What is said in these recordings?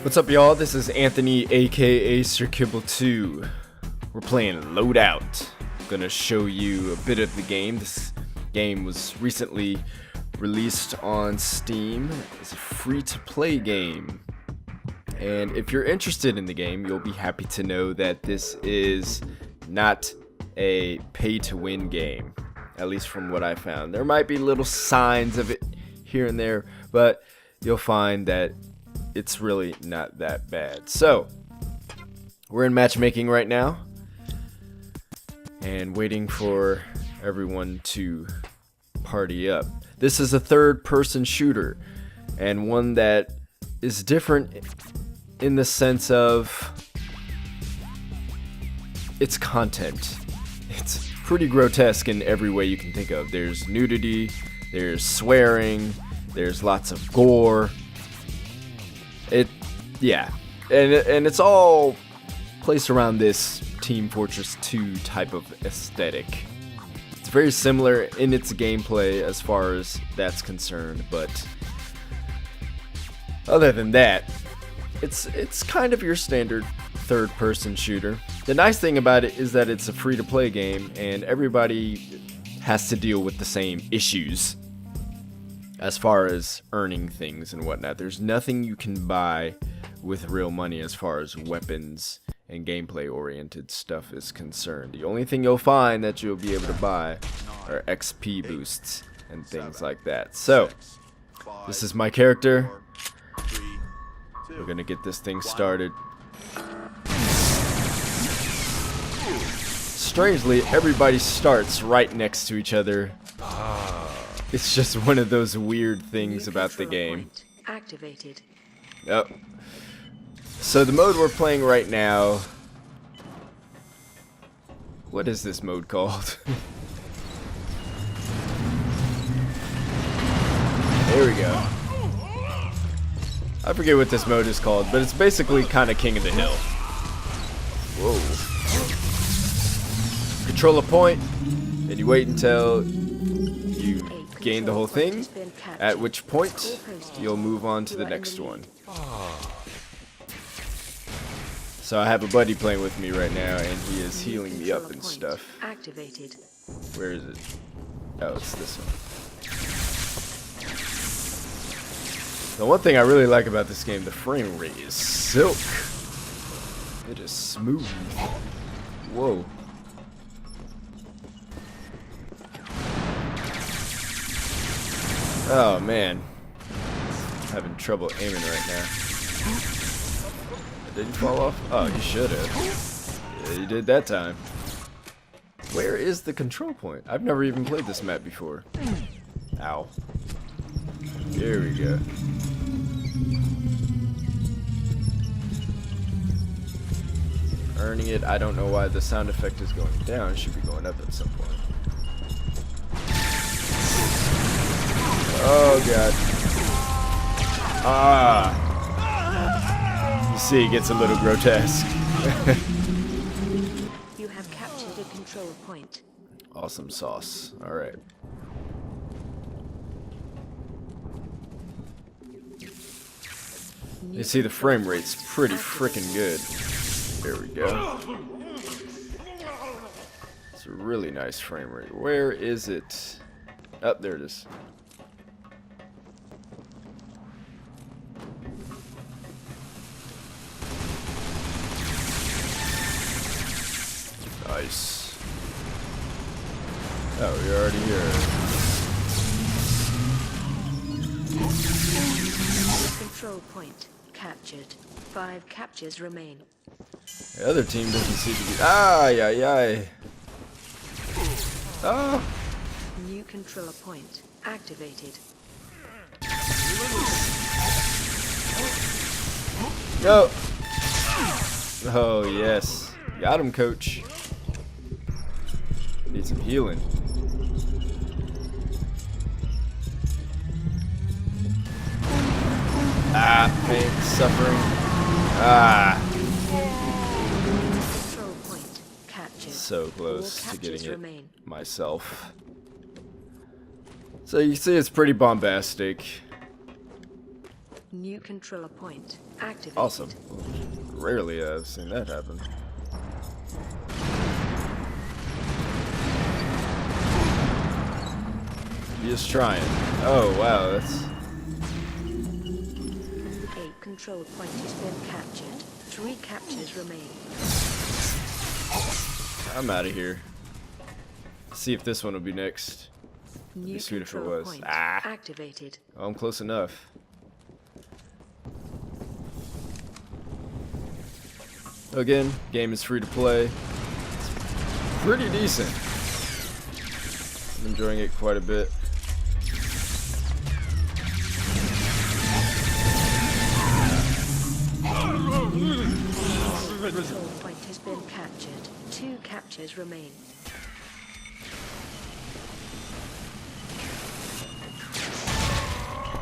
What's up, y'all? This is Anthony, aka Sir Kibble 2. We're playing Loadout. I'm gonna show you a bit of the game. This game was recently released on Steam. It's a free-to-play game. And if you're interested in the game, you'll be happy to know that this is not a pay-to-win game. At least from what I found. There might be little signs of it here and there, but you'll find that it's really not that bad. So, we're in matchmaking right now and waiting for everyone to party up. This is a third-person shooter, and one that is different in the sense of its content. It's pretty grotesque in every way you can think of. There's nudity, there's swearing, there's lots of gore. And it's all placed around this Team Fortress 2 type of aesthetic. It's very similar in its gameplay as far as that's concerned, but other than that, it's kind of your standard third-person shooter. The nice thing about it is that it's a free-to-play game, and everybody has to deal with the same issues as far as earning things and whatnot. There's nothing you can buy with real money as far as weapons and gameplay-oriented stuff is concerned. The only thing you'll find that you'll be able to buy are XP boosts and things like that. So, this is my character. We're gonna get this thing started. Strangely, everybody starts right next to each other. It's just one of those weird things about the game. Activated. Yep. So the mode we're playing right now. What is this mode called? There we go. I forget what this mode is called, but it's basically kind of King of the Hill. Whoa. Control a point, and you wait until you gain the whole thing, at which point you'll move on to the next one. So I have a buddy playing with me right now, and he is healing me up and stuff. Activated. Where is it? Oh, it's this one. The one thing I really like about this game, the frame rate is silk. It is smooth. Whoa. Oh man, I'm having trouble aiming right now. Did he fall off? Oh, he should have. Yeah, he did that time. Where is the control point? I've never even played this map before. Ow. Here we go. Earning it. I don't know why the sound effect is going down. It should be going up at some point. Oh god. Ah. You see, it gets a little grotesque. You have captured a control point. Awesome sauce. Alright. You see, the frame rate's pretty freaking good. There we go. It's a really nice frame rate. Where is it? Oh, there it is. Nice. Oh, we're already here. Control point captured. 5 captures remain. The other team doesn't seem to be. Ah, yeah. Oh. New control point activated. No. Oh yes. Got him, coach. Need some healing. Ah, pain, suffering. Ah. Control point captured. So close All to getting captures it remain. myself. So you see it's pretty bombastic. New controller point activated. Awesome. Rarely I've seen that happen. He is trying. Oh wow, that's... A control point has been captured. 3 captures remain. I'm out of here. See if this one will be next. New Be sweet if it control was. point Ah. activated. Oh, I'm close enough. Again, game is free to play. It's pretty decent. I'm enjoying it quite a bit. Control point has been captured. 2 captures remain.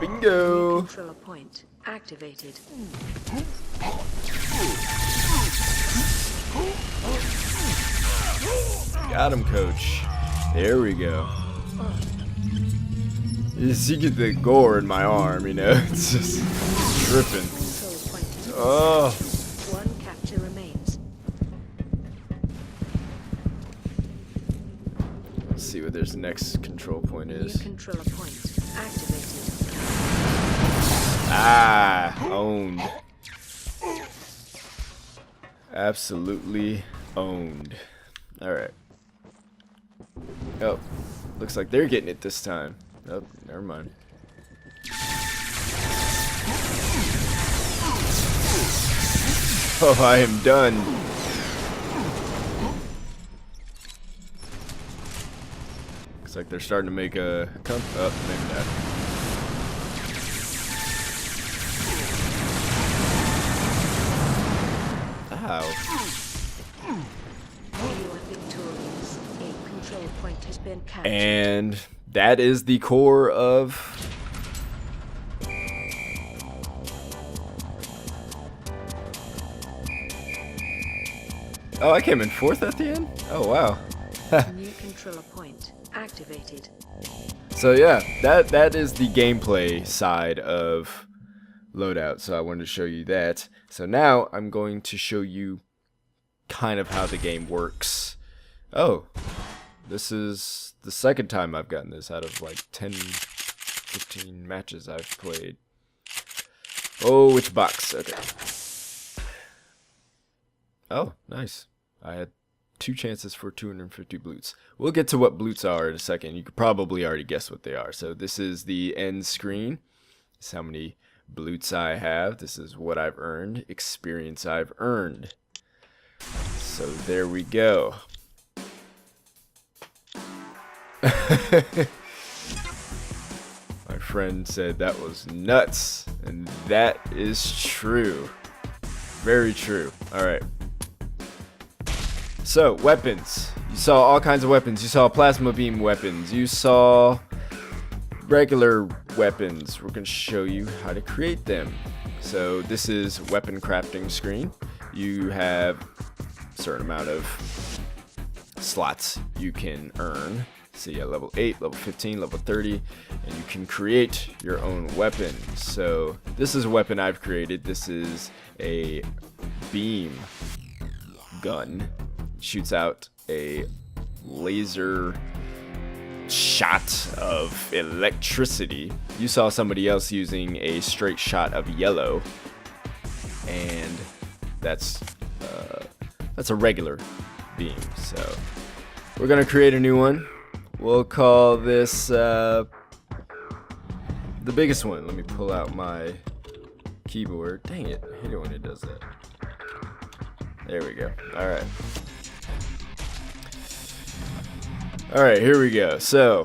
Bingo! Controller point activated. Got him, coach. There we go. You see the gore in my arm, you know? It's just dripping. Control point is Oh, 1 capture remains. let's see what their next control point New is. controller point activated. Ah, owned. Absolutely owned. Alright. Oh, looks like they're getting it this time. Oh, never mind. Oh, I am done. Looks like they're starting to make a come up, maybe not. Ow. You are victorious. A control point has been captured. And that is the core of... Oh, I came in 4th at the end? Oh, wow. New controller point activated. So yeah, that is the gameplay side of Loadout. So I wanted to show you that. So now I'm going to show you kind of how the game works. Oh, this is the second time I've gotten this out of like 10, 15 matches I've played. Oh, which box? Okay. Oh, nice. I had 2 chances for 250 blutes. We'll get to what blutes are in a second. You could probably already guess what they are. So this is the end screen. This is how many blutes I have. This is what I've earned. Experience I've earned. So there we go. My friend said that was nuts. And that is true. Very true. Alright. So, weapons. You saw all kinds of weapons. You saw plasma beam weapons. You saw regular weapons. We're going to show you how to create them. So, this is weapon crafting screen. You have a certain amount of slots you can earn. See, at level 8, level 15, level 30, and you can create your own weapon. So, this is a weapon I've created. This is a beam gun. Shoots out a laser shot of electricity. You saw somebody else using a straight shot of yellow, and that's a regular beam. So we're gonna create a new one. We'll call this the biggest one. Let me pull out my keyboard. Dang it, I hate it when it does that. There we go. Alright. Alright, here we go. So,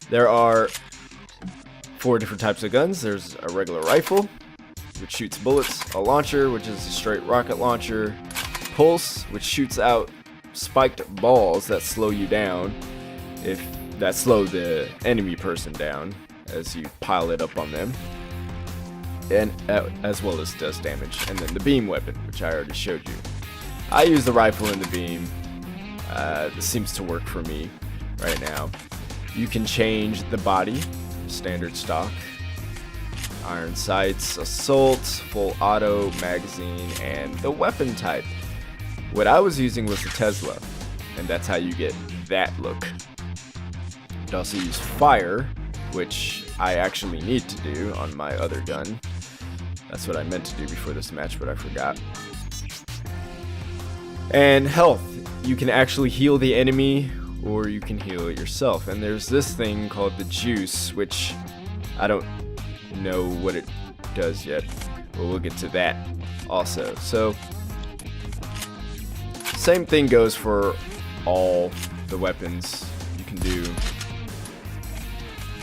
there are 4 different types of guns. There's a regular rifle, which shoots bullets, a launcher, which is a straight rocket launcher, pulse, which shoots out spiked balls that slow you down, that slow the enemy person down as you pile it up on them, and as well as does damage. And then the beam weapon, which I already showed you. I use the rifle and the beam. This seems to work for me right now. You can change the body, standard stock. iron sights, assault, full auto, magazine, and the weapon type. What I was using was the Tesla, and that's how you get that look. You can also use fire, which I actually need to do on my other gun. That's what I meant to do before this match, but I forgot. And health. You can actually heal the enemy, or you can heal it yourself. And there's this thing called the juice, which I don't know what it does yet, but we'll get to that also. So same thing goes for all the weapons. You can do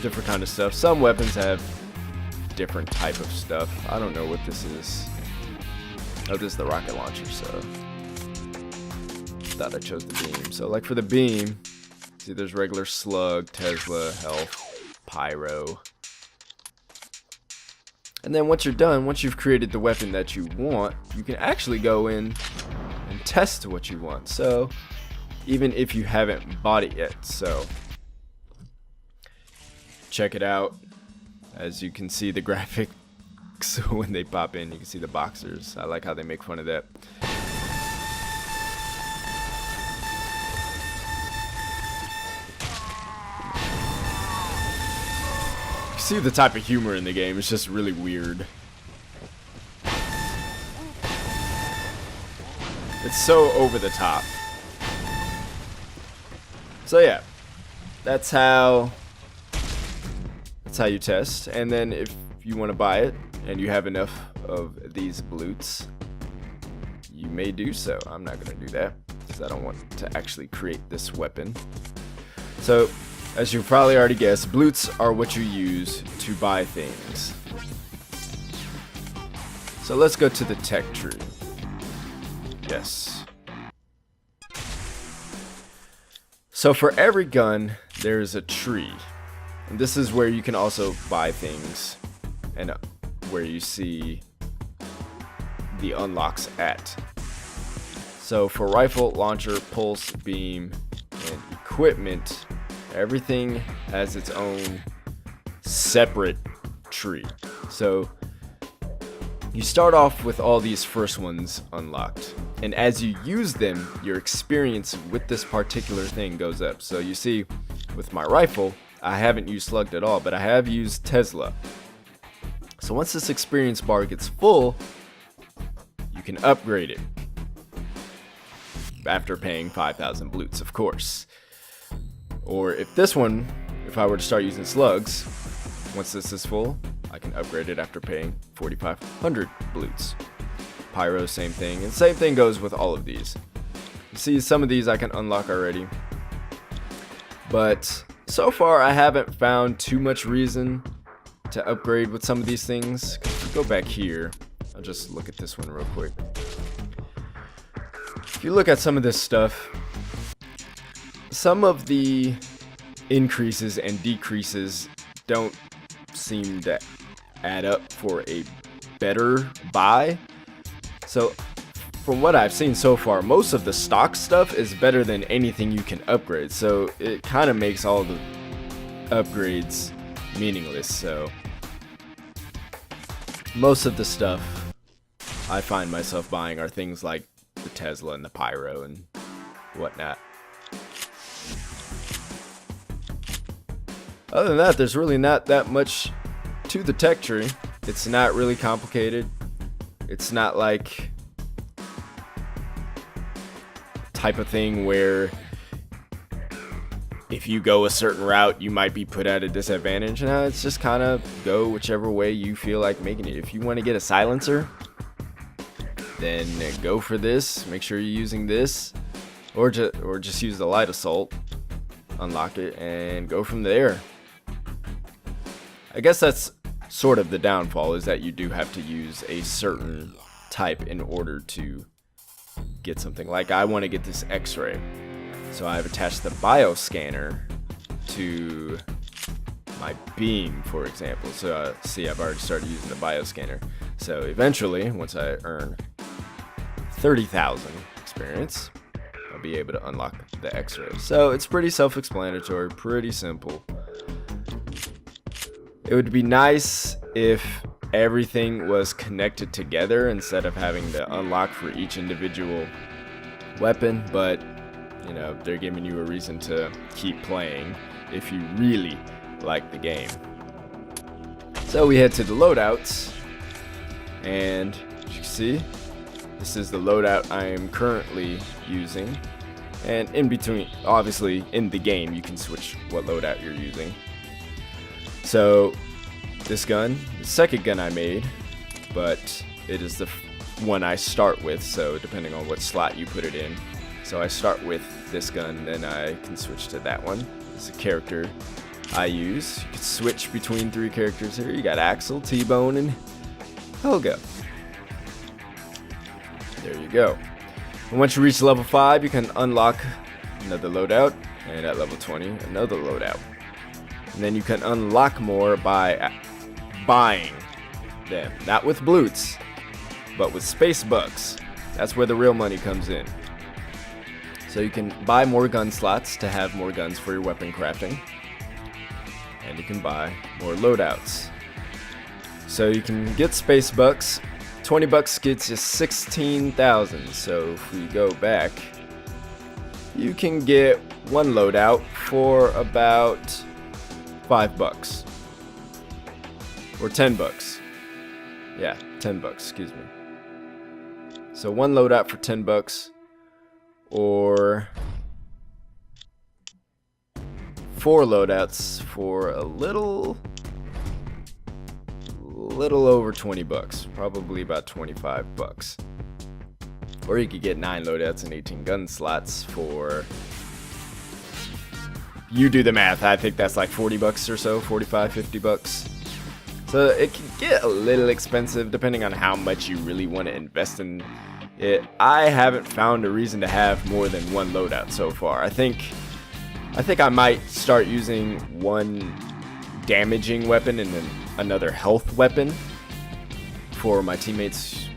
different kind of stuff. Some weapons have different type of stuff. I don't know what this is. Oh, this is the rocket launcher, so thought I chose the beam. So like for the beam, see there's regular slug, Tesla, health, pyro. And then once you're done, once you've created the weapon that you want, you can actually go in and test what you want. So even if you haven't bought it yet, so check it out. As you can see the graphics when they pop in, you can see the boxers. I like how they make fun of that. See the type of humor in the game, it's just really weird. It's so over the top. So yeah, that's how you test. And then if you want to buy it and you have enough of these bloots, you may do so. I'm not going to do that because I don't want to actually create this weapon. So as you probably already guessed, bloots are what you use to buy things. So let's go to the tech tree. Yes. So for every gun, there's a tree. And this is where you can also buy things and where you see the unlocks at. So for rifle, launcher, pulse, beam, and equipment, everything has its own separate tree. So you start off with all these first ones unlocked, and as you use them, your experience with this particular thing goes up. So you see with my rifle, I haven't used slugged at all, but I have used Tesla. So once this experience bar gets full, you can upgrade it after paying 5,000 bloots, of course. Or if I were to start using slugs, once this is full, I can upgrade it after paying 4,500 bloots. Pyro, same thing, and same thing goes with all of these. You see, some of these I can unlock already, but so far I haven't found too much reason to upgrade with some of these things. If you go back here, I'll just look at this one real quick. If you look at some of this stuff, some of the increases and decreases don't seem to add up for a better buy. So from what I've seen so far, most of the stock stuff is better than anything you can upgrade. So it kind of makes all the upgrades meaningless. So most of the stuff I find myself buying are things like the Tesla and the Pyro and whatnot. Other than that, there's really not that much to the tech tree. It's not really complicated. It's not like type of thing where if you go a certain route, you might be put at a disadvantage. No, it's just kind of go whichever way you feel like making it. If you want to get a silencer, then go for this. Make sure you're using this, or just use the light assault, unlock it, and go from there. I guess that's sort of the downfall, is that you do have to use a certain type in order to get something. Like I want to get this X-ray, so I've attached the bioscanner to my beam, for example. So see, I've already started using the bioscanner. So eventually, once I earn 30,000 experience, I'll be able to unlock the X-ray. So it's pretty self-explanatory, pretty simple. It would be nice if everything was connected together instead of having to unlock for each individual weapon, but you know, they're giving you a reason to keep playing if you really like the game. So we head to the loadouts, and as you can see, this is the loadout I am currently using. And in between, obviously in the game, you can switch what loadout you're using. So this gun, the second gun I made, but it is the one I start with, so depending on what slot you put it in. So I start with this gun, then I can switch to that one. It's a character I use. You can switch between 3 characters here. You got Axel, T-Bone, and Helga. There you go. And once you reach level 5, you can unlock another loadout, and at level 20, another loadout. And then you can unlock more by buying them. Not with bloots, but with space bucks. That's where the real money comes in. So you can buy more gun slots to have more guns for your weapon crafting. And you can buy more loadouts. So you can get space bucks. 20 bucks gets you 16,000. So if we go back, you can get one loadout for about $5 or 10 bucks. Yeah, 10 bucks, excuse me. So one loadout for 10 bucks or 4 loadouts for a little over 20 bucks, probably about 25 bucks. Or you could get 9 loadouts and 18 gun slots for, you do the math, I think that's like 40 bucks or so, 45, 50 bucks. So it can get a little expensive depending on how much you really want to invest in it. I haven't found a reason to have more than one loadout so far. I think I might start using one damaging weapon and then another health weapon for my teammates,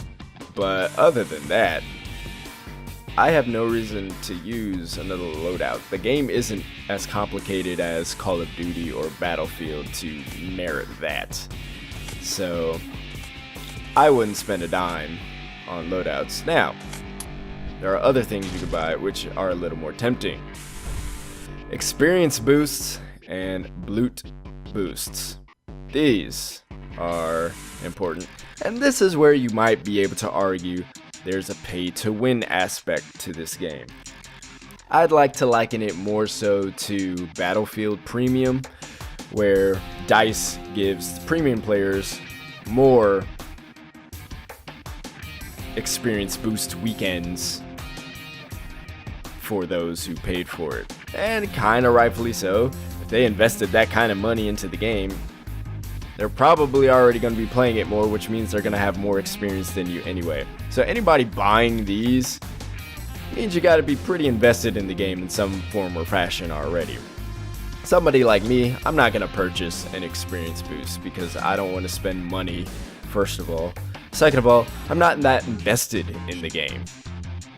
but other than that, I have no reason to use another loadout. The game isn't as complicated as Call of Duty or Battlefield to merit that, so I wouldn't spend a dime on loadouts. Now, there are other things you could buy which are a little more tempting. Experience boosts and loot boosts. These are important, and this is where you might be able to argue there's a pay-to-win aspect to this game. I'd like to liken it more so to Battlefield Premium, where DICE gives premium players more experience boost weekends for those who paid for it. And kind of rightfully so. If they invested that kind of money into the game, they're probably already going to be playing it more, which means they're going to have more experience than you anyway. So anybody buying these means you got to be pretty invested in the game in some form or fashion already. Somebody like me, I'm not going to purchase an experience boost because I don't want to spend money, first of all. Second of all, I'm not that invested in the game.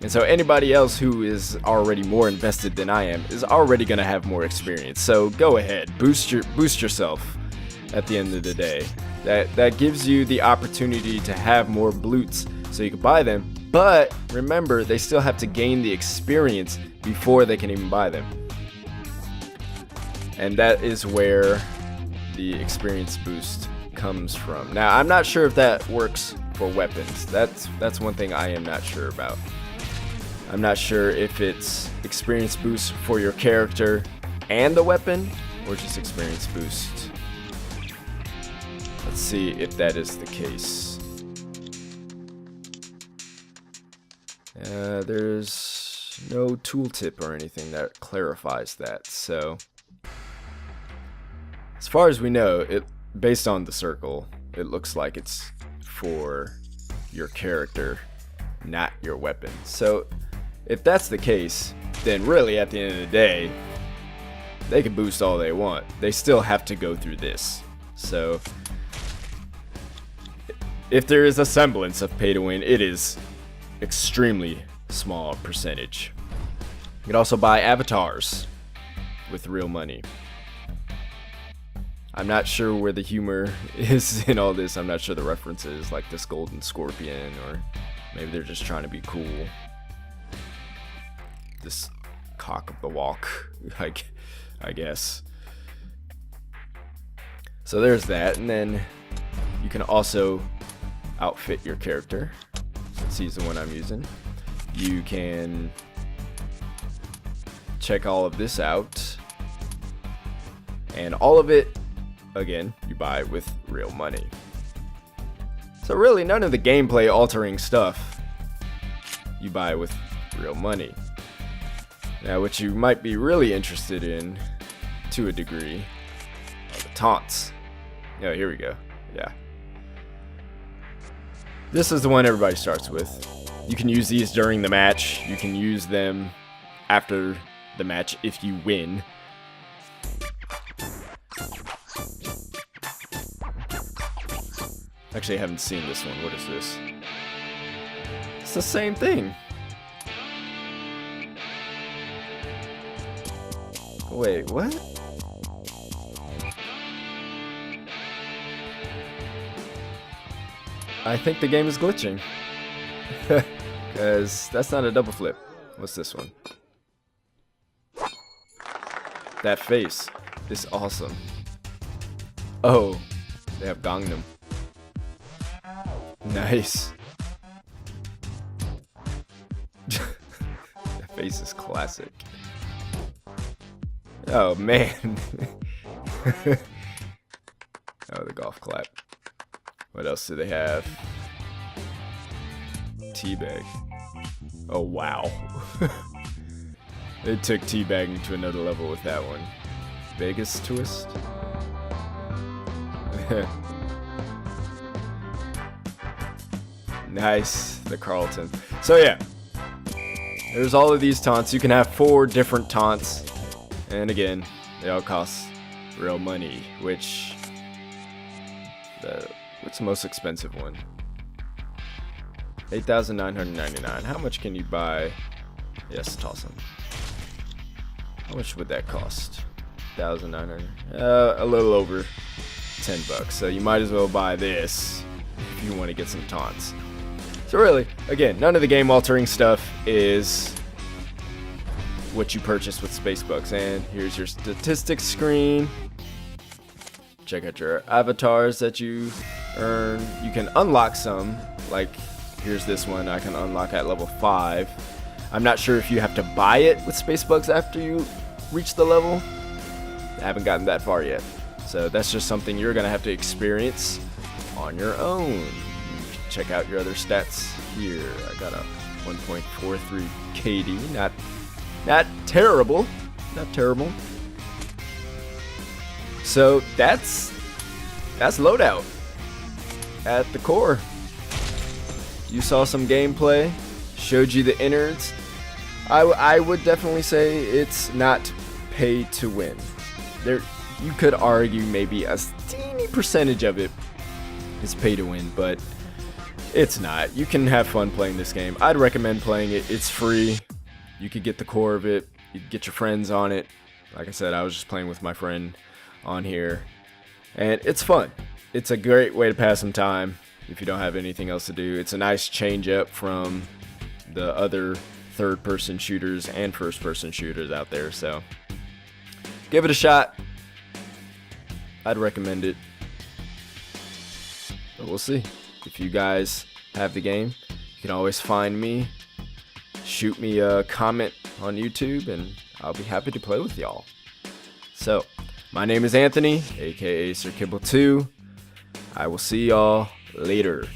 And so anybody else who is already more invested than I am is already going to have more experience. So go ahead, boost yourself at the end of the day. That gives you the opportunity to have more bloots so you can buy them. But remember, they still have to gain the experience before they can even buy them. And that is where the experience boost comes from. Now, I'm not sure if that works for weapons. That's one thing I am not sure about. I'm not sure if it's experience boost for your character and the weapon, or just experience boost. Let's see if that is the case. There's no tooltip or anything that clarifies that. So, as far as we know, based on the circle, it looks like it's for your character, not your weapon. So, if that's the case, then really at the end of the day, they can boost all they want. They still have to go through this. So, if there is a semblance of pay to win, it is extremely small percentage. You can also buy avatars with real money. I'm not sure where the humor is in all this. I'm not sure the references, like this golden scorpion, or maybe they're just trying to be cool. This cock of the walk, I guess. So there's that, and then you can also outfit your character, since he's the one I'm using. You can check all of this out, and all of it, again, you buy with real money. So really, none of the gameplay altering stuff you buy with real money. Now, what you might be really interested in, to a degree, are the taunts. Oh, here we go. Yeah. This is the one everybody starts with. You can use these during the match. You can use them after the match if you win. Actually, I haven't seen this one. What is this? It's the same thing. Wait, what? I think the game is glitching. Because that's not a double flip. What's this one? That face is awesome. Oh, they have Gangnam. Nice. That face is classic. Oh man. Oh, the golf clap. What else do they have? Teabag. Oh wow. They took teabagging to another level with that one. Vegas twist. Nice, the Carlton. So yeah, there's all of these taunts. You can have 4 different taunts, and again, they all cost real money. What's the most expensive one? 8,999. How much can you buy? Yes, toss them. How much would that cost? 1,900. A little over $10. So you might as well buy this if you want to get some taunts. So really, again, none of the game-altering stuff is what you purchase with Spacebucks. And here's your statistics screen. Check out your avatars that you earn. You can unlock some, like here's this one I can unlock at level 5. I'm not sure if you have to buy it with Spacebucks after you reach the level. I haven't gotten that far yet. So that's just something you're going to have to experience on your own. Check out your other stats here. I got a 1.43 KD. Not terrible. Not terrible. So that's Loadout at the core. You saw some gameplay, showed you the innards. I would definitely say it's not pay to win. There, you could argue maybe a teeny percentage of it is pay to win, but it's not. You can have fun playing this game. I'd recommend playing it. It's free. You could get the core of it. You could get your friends on it. Like I said, I was just playing with my friend on here, and it's fun. It's a great way to pass some time if you don't have anything else to do. It's a nice change up from the other third-person shooters and first-person shooters out there, so give it a shot. I'd recommend it, but we'll see. If you guys have the game, you can always find me, shoot me a comment on YouTube, and I'll be happy to play with y'all. So my name is Anthony, aka Sir Kibble 2. I will see y'all later.